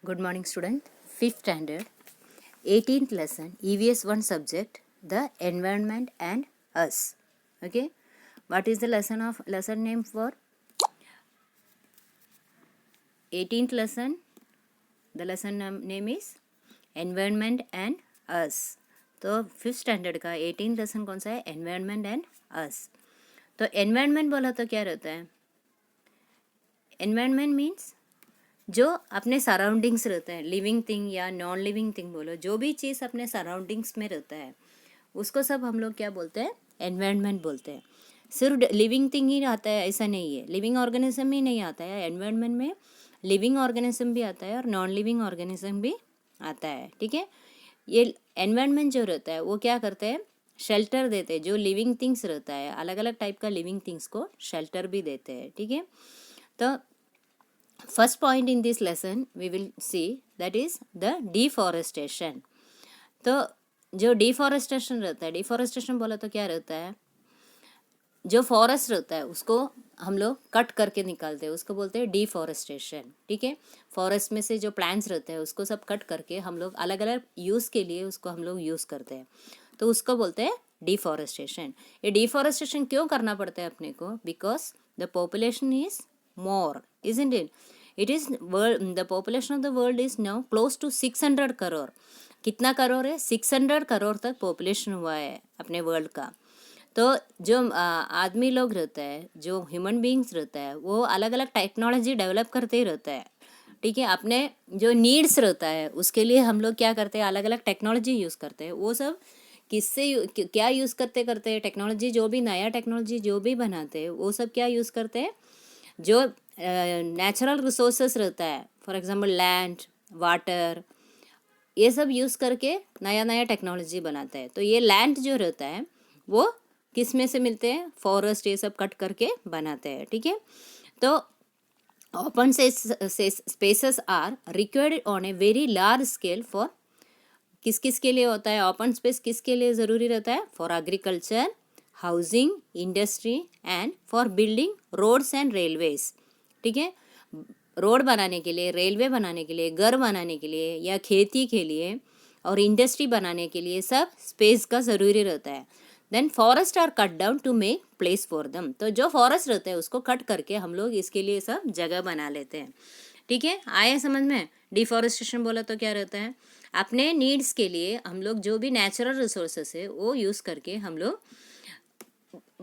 Good morning, student. Fifth standard, 18th lesson, EVS 1 subject, the environment and us. Okay, what is the lesson name for 18th lesson? The lesson name is environment and us. तो fifth standard का 18th lesson कौन सा है? Environment and अस. तो environment बोला तो क्या रहता है? एनवायरनमेंट मीन्स जो अपने सराउंडिंग्स रहता है, लिविंग थिंग या नॉन लिविंग थिंग बोलो, जो भी चीज़ अपने सराउंडिंग्स में रहता है उसको सब हम लोग क्या बोलते हैं? एनवायरनमेंट बोलते हैं. सिर्फ लिविंग थिंग ही आता है ऐसा नहीं है, लिविंग ऑर्गेनिज्म ही नहीं आता है एनवायरनमेंट में. लिविंग ऑर्गेनिज्म भी आता है और नॉन लिविंग ऑर्गेनिज्म भी आता है. ठीक है, ये एनवायरनमेंट जो रहता है वो क्या करते हैं? शेल्टर देते हैं. जो लिविंग थिंग्स रहता है, अलग अलग टाइप का लिविंग थिंग्स को शेल्टर भी देते हैं. ठीक है, तो first point in this lesson we will see that is the deforestation. तो जो डिफॉरेस्टेशन रहता है, डिफॉरेस्टेशन बोला तो क्या रहता है? जो फॉरेस्ट रहता है उसको हम लोग कट करके निकालते हैं, उसको बोलते हैं डिफॉरेस्टेशन. ठीक है, फॉरेस्ट में से जो प्लांट्स रहते हैं उसको सब कट करके हम लोग अलग अलग यूज़ के लिए उसको हम लोग यूज़ करते हैं, तो उसको बोलते हैं डिफॉरेस्टेशन. ये डिफॉरेस्टेशन क्यों करना पड़ता है अपने को? Because the population is more, isn't it? It is the population of the world is now close to 600 crore. कितना करोड़ है? 600 करोड़ तक पॉपुलेशन हुआ है अपने वर्ल्ड का. तो जो आदमी लोग रहता है, जो ह्यूमन बीइंग्स रहता है, वो अलग अलग टेक्नोलॉजी डेवलप करते ही रहता है. ठीक है, अपने जो नीड्स रहता है उसके लिए हम लोग क्या करते हैं? अलग अलग टेक्नोलॉजी यूज़ करते हैं. वो सब किससे क्या यूज़ करते करते टेक्नोलॉजी, जो भी नया टेक्नोलॉजी जो भी बनाते हैं वो सब क्या यूज़ करते हैं? जो नेचुरल रिसोर्सेस रहता है, फॉर एग्जांपल लैंड, वाटर, ये सब यूज़ करके नया नया टेक्नोलॉजी बनाता है. तो ये लैंड जो रहता है वो किस में से मिलते हैं? फॉरेस्ट, ये सब कट करके बनाते हैं. ठीक है, तो open spaces are required on a very large scale for, किस किस के लिए होता है ओपन स्पेस? किसके लिए ज़रूरी रहता है? For agriculture, housing, industry and for building roads and railways. ठीक है, रोड बनाने के लिए, रेलवे बनाने के लिए, घर बनाने के लिए या खेती के लिए और इंडस्ट्री बनाने के लिए सब स्पेस का ज़रूरी रहता है. Then forest are cut down to make place for them. तो जो फॉरेस्ट रहता है उसको कट करके हम लोग इसके लिए सब जगह बना लेते हैं. ठीक है, आए समझ में? डिफॉरेस्टेशन बोला तो क्या रहता है? अपने नीड्स के लिए हम लोग जो भी नेचुरल रिसोर्सेस है वो यूज़ करके हम लोग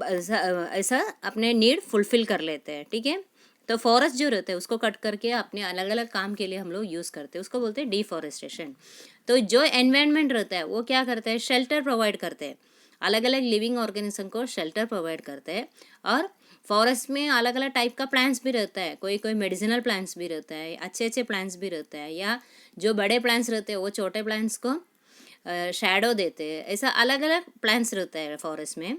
ऐसा अपने नीड फुलफिल कर लेते हैं. ठीक है, तो फॉरेस्ट जो रहते हैं उसको कट करके अपने अलग अलग काम के लिए हम लोग यूज़ करते हैं, उसको बोलते हैं डिफॉरेस्टेशन. तो जो एनवायरनमेंट रहता है वो क्या करता है? शेल्टर प्रोवाइड करते हैं, अलग अलग लिविंग ऑर्गेनिज्म को शेल्टर प्रोवाइड करते हैं. और फॉरेस्ट में अलग अलग टाइप का प्लांट्स भी रहता है, कोई कोई मेडिसिनल प्लांट्स भी रहता है, अच्छे अच्छे प्लांट्स भी रहता है, या जो बड़े प्लांट्स रहते हैं वो छोटे प्लांट्स को शैडो देते हैं. ऐसा अलग अलग प्लांट्स रहता है फॉरेस्ट में.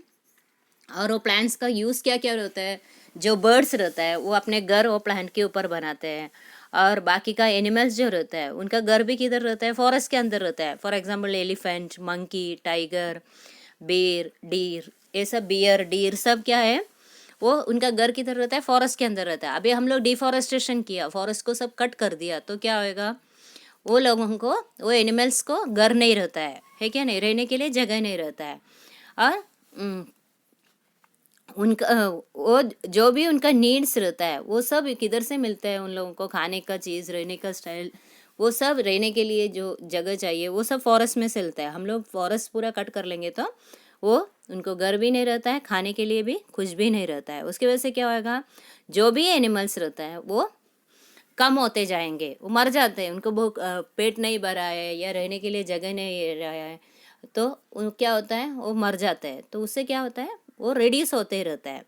और वो प्लांट्स का यूज़ क्या क्या रहता है? जो बर्ड्स रहता है वो अपने घर वो प्लांट के ऊपर बनाते हैं, और बाकी का एनिमल्स जो रहता है उनका घर भी किधर रहता है? फॉरेस्ट के अंदर रहता है. For example elephant, monkey, tiger, बेर, डीर, ये सब बियर, डीर सब क्या है? वो उनका घर किधर रहता है? फॉरेस्ट के अंदर रहता है. अभी हम लोग डिफॉरेस्टेशन किया, फॉरेस्ट को सब कट कर दिया, तो क्या होएगा? वो लोगों को, वो एनिमल्स को घर नहीं रहता है क्या नहीं? रहने के लिए जगह नहीं रहता है. और उनका वो जो भी उनका नीड्स रहता है वो सब किधर से मिलता है? उन लोगों को खाने का चीज़, रहने का स्टाइल, वो सब रहने के लिए जो जगह चाहिए वो सब फॉरेस्ट में से मिलता है. हम लोग फॉरेस्ट पूरा कट कर लेंगे तो वो उनको घर भी नहीं रहता है, खाने के लिए भी कुछ भी नहीं रहता है. उसकी वजह से क्या होगा? जो भी एनिमल्स रहता है वो कम होते जाएंगे, वो मर जाते हैं, उनको वो पेट नहीं भरा है या रहने के लिए जगह नहीं रहा है, तो क्या होता है? वो मर जाते हैं. तो उससे क्या होता है? वो रिड्यूस होते ही रहता है.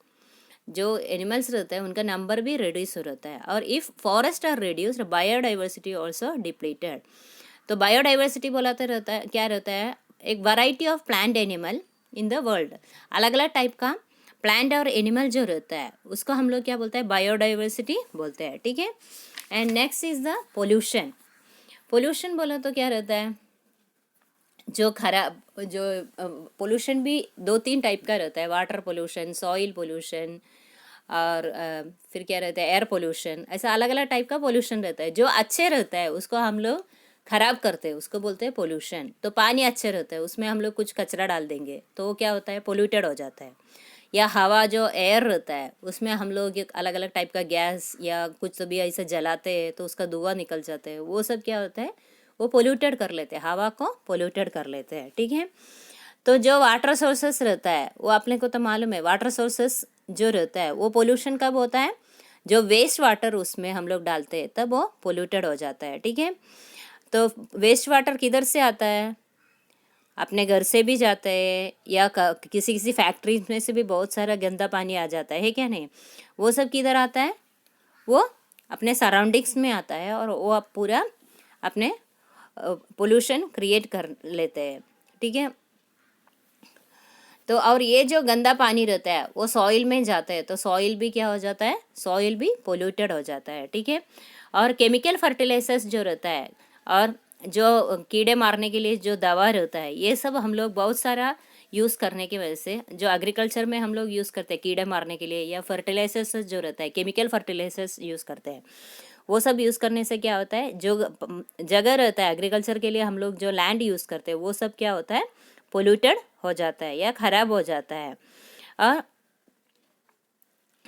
जो एनिमल्स रहता है उनका नंबर भी रिड्यूस हो रहता है. और if forest are reduced, biodiversity also depleted. तो बायोडाइवर्सिटी बोलाते रहता है, क्या रहता है? एक variety of plant animal in the world, अलग अलग टाइप का प्लांट और एनिमल जो रहता है उसको हम लोग क्या बोलते हैं? बायोडाइवर्सिटी बोलते हैं. ठीक है, and next is the pollution. Pollution बोला तो क्या रहता है? जो खराब, जो पोल्यूशन भी दो तीन टाइप का रहता है. वाटर पोल्यूशन, सॉइल पोल्यूशन, और फिर क्या रहता है, एयर पोल्यूशन, ऐसा अलग अलग टाइप का पोल्यूशन रहता है। जो अच्छे रहता है उसको हम लोग खराब करते हैं, उसको बोलते हैं पोल्यूशन। तो पानी अच्छे रहता है, उसमें हम लोग कुछ कचरा डाल देंगे तो वो क्या होता है, पोल्यूटेड हो जाता है। या हवा जो एयर रहता है उसमें हम लोग एक अलग अलग टाइप का गैस या कुछ तो भी ऐसे जलाते हैं तो उसका धुआं निकल जाता है, वो सब क्या होता है, वो पोल्यूटेड कर लेते हैं, हवा को पोल्यूटेड कर लेते हैं, ठीक है। तो जो वाटर सोर्सेस रहता है वो अपने को तो मालूम है, वाटर सोर्सेस जो रहता है वो पोल्यूशन कब होता है, जो वेस्ट वाटर उसमें हम लोग डालते हैं तब वो पोल्यूटेड हो जाता है, ठीक है। तो वेस्ट वाटर किधर से आता है, अपने घर से भी जाता है या किसी किसी फैक्ट्रीज में से भी बहुत सारा गंदा पानी आ जाता है क्या नहीं, वो सब किधर आता है, वो अपने सराउंडिंग्स में आता है और वो आप पूरा अपने पोल्यूशन क्रिएट कर लेते हैं, ठीक है। तो और ये जो गंदा पानी रहता है वो सॉइल में जाता है तो सॉइल भी क्या हो जाता है, सॉइल भी पोल्यूटेड हो जाता है, ठीक है। और केमिकल फर्टिलाइजर्स जो रहता है और जो कीड़े मारने के लिए जो दवा रहता है, ये सब हम लोग बहुत सारा यूज़ करने की वजह से, जो एग्रीकल्चर में हम लोग यूज़ करते हैं कीड़े मारने के लिए, या फर्टिलाइजर्स जो रहता है केमिकल फर्टिलाइजर्स यूज़ करते हैं, वो सब यूज़ करने से क्या होता है, जो जगह रहता है एग्रीकल्चर के लिए हम लोग जो लैंड यूज़ करते हैं वो सब क्या होता है, पोल्यूटेड हो जाता है या ख़राब हो जाता है। और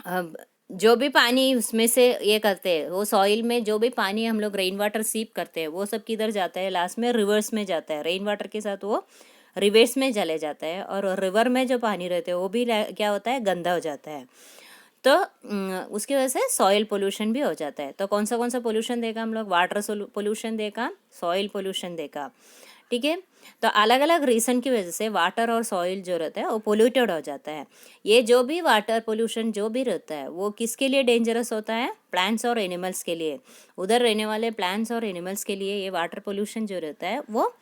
अब जो भी पानी उसमें से ये करते हैं, वो सॉइल में जो भी पानी हम लोग रेन वाटर सीप करते हैं वो सब किधर जाता है, लास्ट में रिवर्स में जाता है, रेन वाटर के साथ वो रिवर्स में चले जाता है। और रिवर में जो पानी रहते हैं वो भी क्या होता है, गंदा हो जाता है। तो उसकी वजह से सॉइल पोल्यूशन भी हो जाता है। तो कौन सा पोल्यूशन देगा हम लोग, वाटर पोल्यूशन देगा, सॉइल पोल्यूशन देगा, ठीक है। तो अलग अलग रीज़न की वजह से वाटर और सॉइल जो रहता है वो पोल्यूटेड हो जाता है। ये जो भी वाटर पोल्यूशन जो भी रहता है वो किसके लिए डेंजरस होता है, प्लांट्स और एनिमल्स के लिए, उधर रहने वाले प्लांट्स और एनिमल्स के लिए ये वाटर पोल्यूशन जो रहता है वो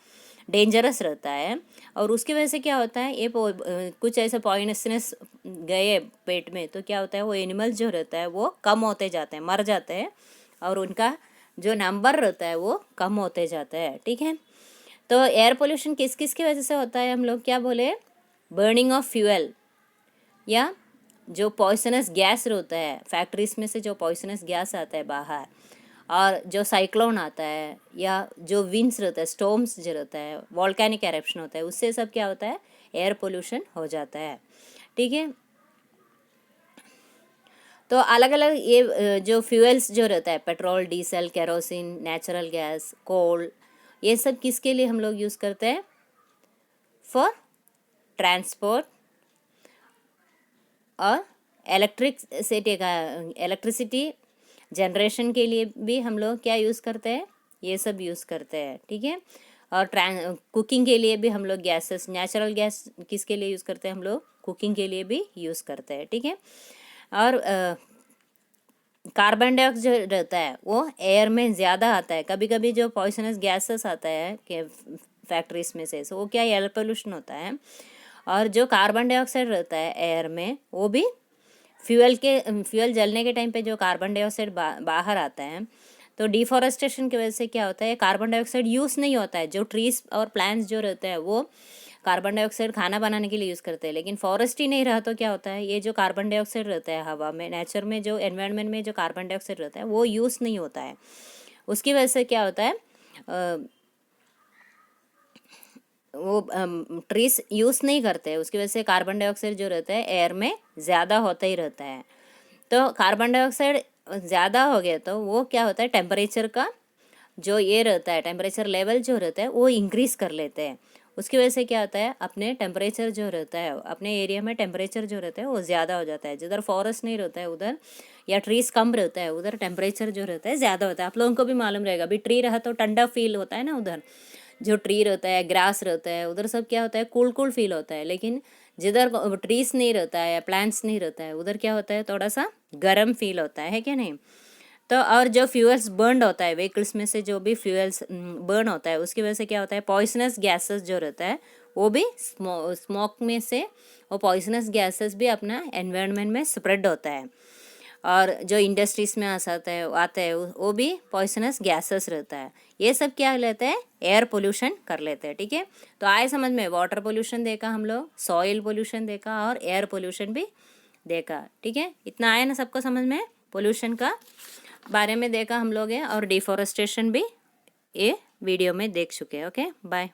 डेंजरस रहता है। और उसकी वजह से क्या होता है, ये कुछ ऐसे पॉइजनस गए पेट में तो क्या होता है, वो एनिमल्स जो रहता है वो कम होते जाते हैं, मर जाते हैं, और उनका जो नंबर रहता है वो कम होते जाता है, ठीक है। तो एयर पोल्यूशन किस किस की वजह से होता है, हम लोग क्या बोले, बर्निंग ऑफ फ्यूल, या जो पॉइजनस गैस रहता है फैक्ट्रीज में से जो पॉइजनस गैस आता है बाहर, और जो साइक्लोन आता है, या जो विंड्स रहता है, स्टॉर्म्स जो रहता है, वॉल्केनिक एरप्शन होता है, उससे सब क्या होता है, एयर पोल्यूशन हो जाता है, ठीक है। तो अलग अलग ये जो फ्यूल्स जो रहता है, petrol, diesel, kerosene, natural gas, coal, ये सब किसके लिए हम लोग यूज़ करते हैं, फॉर ट्रांसपोर्ट और इलेक्ट्रिसिटी जनरेशन के लिए भी हम लोग क्या यूज़ करते हैं, ये सब यूज़ करते हैं, ठीक है। और कुकिंग के लिए भी हम लोग गैसेस, नेचुरल गैस किसके लिए यूज़ करते हैं, हम लोग कुकिंग के लिए भी यूज़ करते हैं, ठीक है। और कार्बन डाइऑक्साइड जो रहता है वो एयर में ज़्यादा आता है, कभी कभी जो पॉइजनस गैसेस आता है कि फैक्ट्रीज में से, वो क्या एयर पोल्यूशन होता है। और जो कार्बन डाइऑक्साइड रहता है एयर में, वो भी फ्यूल जलने के टाइम पे जो कार्बन डाइऑक्साइड बाहर आता है, तो डिफॉरेस्टेशन की वजह से क्या होता है, कार्बन डाइऑक्साइड यूज़ नहीं होता है। जो ट्रीज और प्लांट्स जो रहते हैं वो कार्बन डाइऑक्साइड खाना बनाने के लिए यूज़ करते हैं, लेकिन फॉरेस्ट ही नहीं रहा तो क्या होता है, ये जो कार्बन डाइऑक्साइड रहता है हवा में, नेचर में जो एनवायरनमेंट में जो कार्बन डाइऑक्साइड रहता है वो यूज़ नहीं होता है। उसकी वजह से क्या होता है, वो ट्रीज यूज़ नहीं करते, उसकी वजह से कार्बन डाइऑक्साइड जो रहता है एयर में ज़्यादा होता ही रहता है। तो कार्बन डाइऑक्साइड ज़्यादा हो गया तो वो क्या होता है, टेम्परेचर का जो ये रहता है, टेम्परेचर लेवल जो रहता है वो इंक्रीज़ कर लेते हैं। उसकी वजह से क्या होता है, अपने टेम्परेचर जो रहता है, अपने एरिया में टेम्परेचर जो रहता है वो ज़्यादा हो जाता है। जिधर फॉरेस्ट नहीं रहता है उधर, या ट्रीज कम रहता है उधर टेम्परेचर जो रहता है ज़्यादा होता है। आप लोगों को भी मालूम रहेगा, अभी ट्री रहा तो ठंडा फील होता है ना, उधर जो ट्री रहता है, ग्रास रहता है, उधर सब क्या होता है, कूल कूल फील होता है। लेकिन जिधर ट्रीज नहीं रहता है या प्लांट्स नहीं रहता है उधर क्या होता है, थोड़ा सा गर्म फील होता है क्या नहीं। तो और जो फ्यूल्स बर्न होता है व्हीकल्स में से, जो भी फ्यूल्स बर्न होता है उसकी वजह से क्या होता है, पॉइजनस गैसेस जो रहता है वो भी स्मोक में से वो पॉइजनस गैसेस भी अपना एनवायरनमेंट में स्प्रेड होता है। और जो इंडस्ट्रीज में आते हैं वो भी पॉइजनस गैसेस रहता है। ये सब क्या लेते हैं, एयर पोल्यूशन कर लेते हैं, ठीक है। तो आए समझ में, वाटर पोल्यूशन देखा हम लोग, सॉइल पोल्यूशन देखा और एयर पोल्यूशन भी देखा, ठीक है। इतना आया ना सबको समझ में? पोल्यूशन का बारे में देखा हम लोग है, और डिफॉरेस्टेशन भी ये वीडियो में देख चुके हैं। Okay, bye.